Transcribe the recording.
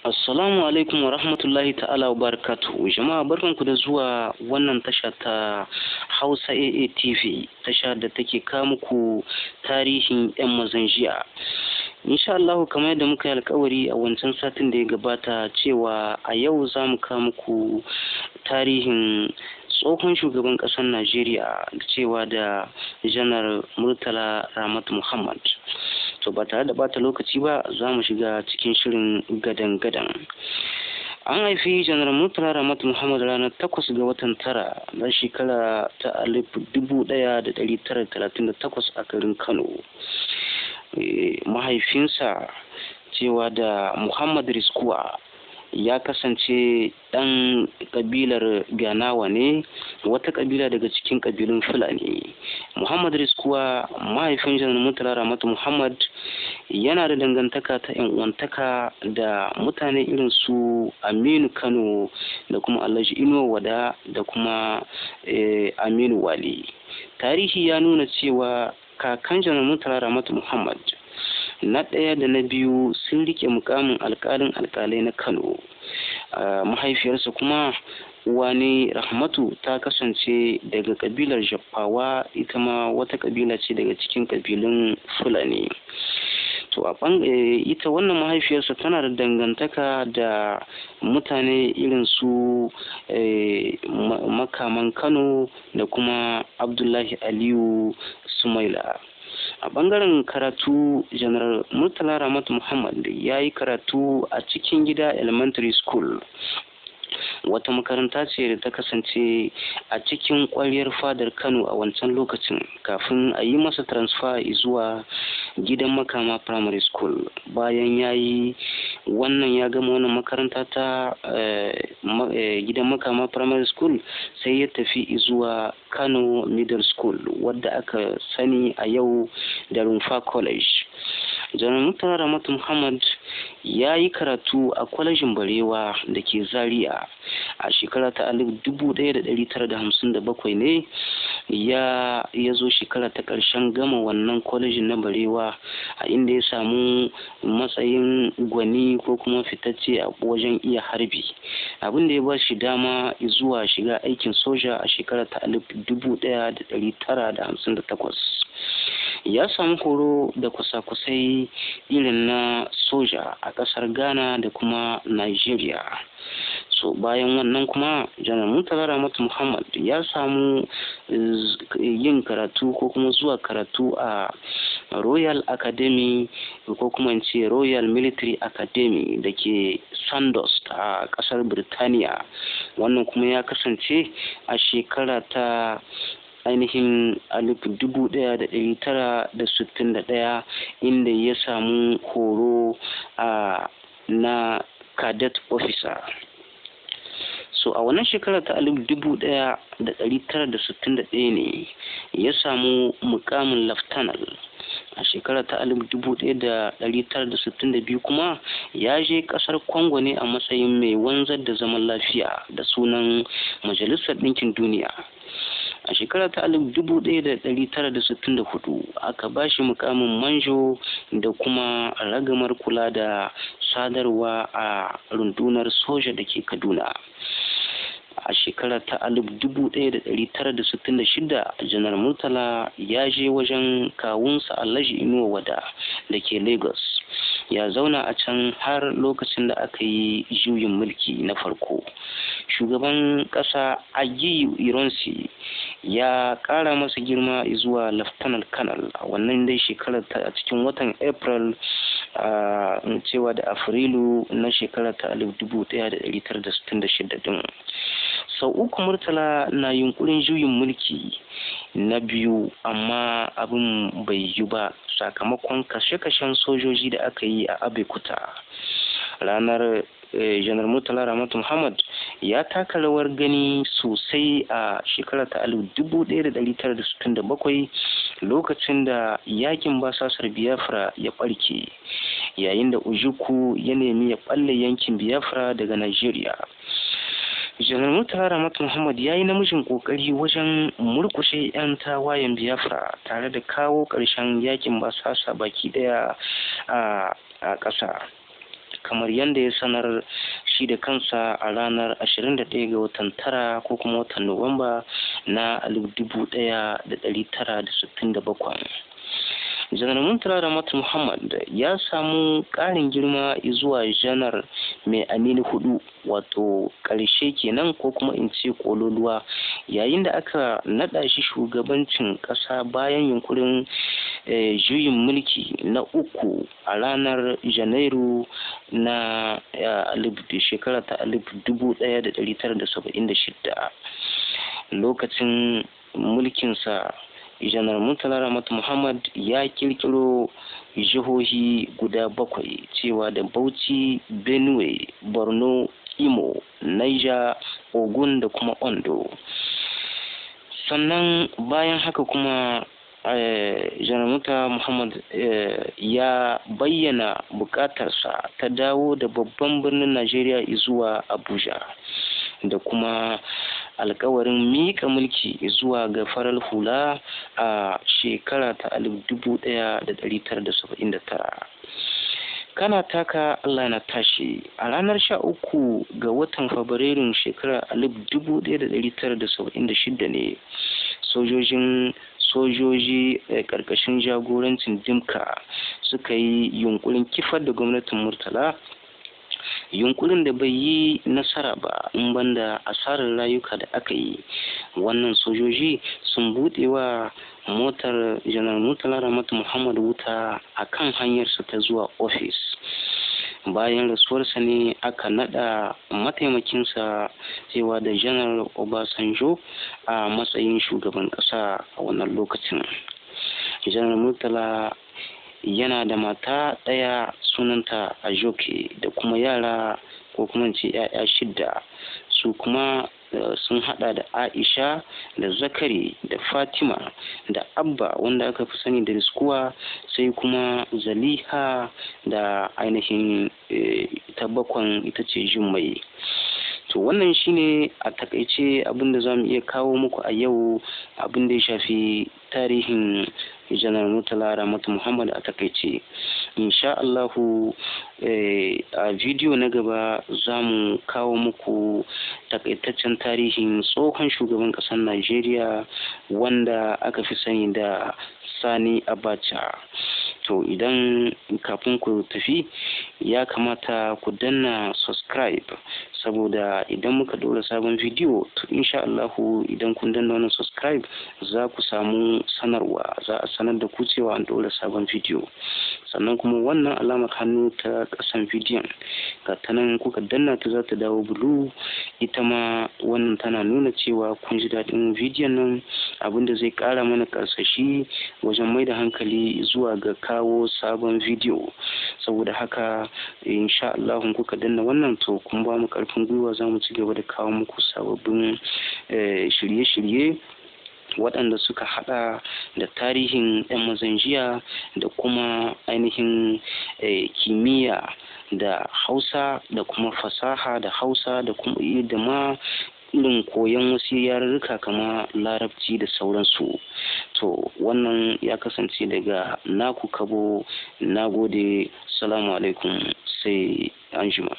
Assalamu alaikum wa rahmatullahi ta'ala wa barakatuhu. Jama'a barkanku da zuwa wannan tasha ta Hausa AA TV, tasha da take kawo muku tarihin 'yan mazan jiya. Insha Allah, kamar yadda muka yi alkawari a wancan satin da ya gabata cewa a yau za mu kawo muku tarihin tsohon shugaban ƙasar Najeriya cewa da Janar Murtala Ramat Muhammad. To ba tare da bata lokaci ba, za mu shiga cikin shirin gadan-gadan. An haifi Janar Murtala Ramat Muhammad ranar 8 ga watan tara na shekara ta 1938 a garin Kano. Mahaifinsa cewa da Muhammad Riskuwa ya kasance ɗan ƙabilar Ganawa ne, wata ƙabila daga cikin ƙabilun Fulani. Muhammad Riskuwa, mahaifin Janar Murtala Ramat Muhammad, yana da dangantaka ta uwantaka da mutane irin su Aminu Kano da kuma Alhaji Inuwa Wada da kuma Aminu Wali. Tarihi ya nuna cewa kakan Janar Murtala Ramat Muhammad na ɗaya da na biyu sun rike mukamin alƙalai na Kano. Mahaifiyarsa kuma wani Rahmatu ta kasance daga kabilar Jaffawa, ita ma wata kabila ce daga cikin kabilun Fulani. To ita wannan mahaifiyarsa tana da dangantaka da mutane irin su Makaman Kano da kuma Abdullahi Aliyu Sumaila. A bangaren karatu, Janar Murtala Ramat Muhammad ya yi karatu a cikin gida elementary school, wata makaranta ce da ta kasance a cikin ƙwaryar fadar Kano a wancan lokacin, kafin a yi masa transfer zuwa gidan Makama primary school. Bayan ya yi wannan, ya gama wannan makaranta ta gidan Makama primary school, sai ya tafi zuwa Kano middle school, wadda aka sani a yau da Rumfa college. Janar Murtala Ramat Muhammad ya yi karatu a kwalejin Barewa da ke Zaria. A shekara ta 1957 ne ya zo shekara ta ƙarshen gama wannan kwalejin na Barewa, a inda ya samu matsayin gwani ko kuma fitacce a wajen iya harbi, abin da ya ba shi dama zuwa shiga aikin soja a shekara ta 1958. Ya samu horo da kusa-kusai irin na soja a ƙasar Ghana da kuma Nigeria. So bayan wannan kuma Janar Murtala Ramat Muhammad ya samu yin karatu ko kuma zuwa karatu a Royal Academy ko kuma in ce Royal Military Academy da ke Sandhurst a ƙasar Birtaniya. Wannan kuma ya kasance a shekara ta ainihin 1961, inda ya samu horo na cadet officer. So a wannan shekara ta 1961 ne ya samu mukamin lieutenant. A shekara ta 1962 kuma ya je kasar Congo ne a matsayin mai wanzar da zaman lafiya da sunan Majalisar Ɗinkin Duniya. A shekara ta 1964 aka ba shi mukamin manjo da kuma ragamar kula da sadarwa a rundunar soja da ke Kaduna. A shekara ta 1966 Janar Murtala ya je wajen kawunsa Alhaji Inuwa Wada da ke Lagos. Ya zauna a can har lokacin da aka yi juyin mulki na farko. Shugaban ƙasa Aguiyi Ironsi ya ƙara masa girma zuwa Lieutenant Colonel a wannan dai shekarar a cikin watan April cewa da Afrilu na shekarar ta 1966 din. Sau uku Murtala na yunkurin juyin mulki na biyu, amma abin bai yi ba sakamakon kashe-kashen sojoji da aka yi a Abeokuta. Ranar Janar Murtala Ramat Muhammad ya taka rawar gani sosai a shekarar ta 1967, lokacin da yakin basasar Biafra ya barke, yayin da Ojukwu ya nemi ya balle yankin Biafra daga Nigeria. Janar Murtala Ramat Muhammad ya yi namijin kokari wajen murkushe 'yan tawayen Biafra tare da kawo ƙarshen yakin basasa baki daya a ƙasa. kamar yadda ya sanar shi da kansa a ranar 21 ga watan tara ko kuma watan Nuwamba na 1967. Janar Murtala Ramatu Muhammad ya samu ƙarin girma zuwa janar mai amini hudu, wato ƙarshe kenan ko kuma in ce ƙololuwa, yayin da aka naɗa shi shugabancin ƙasa bayan yunkurin juyin mulki na uku a ranar Janairu na shekara ta 1976. Lokacin mulkinsa Janar Murtala Ramatu Muhammad ya kirkiro jihohi guda 7 cewa da Bauchi, Benue, Borno, Imo, Niger, Ogun da kuma Ondo. Sannan bayan haka kuma Janar Murtala Muhammad ya bayyana bukatarsa ta dawo da babban birnin Najeriya zuwa Abuja, da kuma alkawarin mika mulki zuwa ga farar hula a shekara ta 1979. Kana taka Allah na tashi a ranar 13 ga watan Fabrairun shekarar 1976 ne sojoji karkashin jagorancin Dimka suka yi yunkurin kifar da gwamnatin Murtala, yunkurin da bai yi nasara ba in banda asarar rayuka da aka yi. Wannan sojoji sun buɗe wa motar Janar Murtala Ramatu Muhammad wuta a kan hanyarsa ta zuwa ofis. Bayan rasuwarsa ne aka nada mataimakinsa cewa da Janar Obasanjo a matsayin shugaban ƙasa a wannan lokacin. Janar Murtala yana da mata ɗaya sunanta Ajoke da kuma yara ko kuma ce 'ya'ya 6, su kuma sun hada da Aisha da Zakari da Fatima da Abba wanda aka fi sani da Riskuwa, sai kuma Zaliha da ainihin ta bakwan ita ce Jummai. To wannan shine a takaice abin da za mu iya kawo muku a yau, abin da ya shafi tarihin Janar Murtala Ramatu Muhammad a takaice. Insha Allahu a bidiyo na gaba za mu kawo muku takaitaccen tarihin tsohon shugaban ƙasar Najeriya wanda aka fi sani da Sani Abacha. To idan kafin ku tafi ya kamata ku danna subscribe, saboda idan muka ɗora sabon bidiyo to insha Allahu idan kun danna wannan subscribe za ku samu sanarwa, za a sanar da ku cewa an ɗora sabon bidiyo. Sannan kuma wannan alamar hannu ta ƙasan bidiyon ga ta nan kuka danna ta za ta dawo bulu, ita ma wannan tana nuna cewa kun ji daɗin bidiyon nan, abinda zai ƙara mana karsashi wajen mai da hankali zuwa ga kawo sabon bidiyo. Saboda haka insha Allah kuka danna wannan to kun ba mu karfin gwiwa za mu ci gaba da kawo muku sababbin shirye-shirye waɗanda suka hada da tarihin 'yan mazan jiya da kuma ainihin kimiyya da Hausa da kuma fasaha da Hausa da kuma da ma irin koyon wasu yarurruka kama Larabci da sauransu. To wannan ya kasance daga naku Kabo. Nagode, salamu alaikum, sai anjima.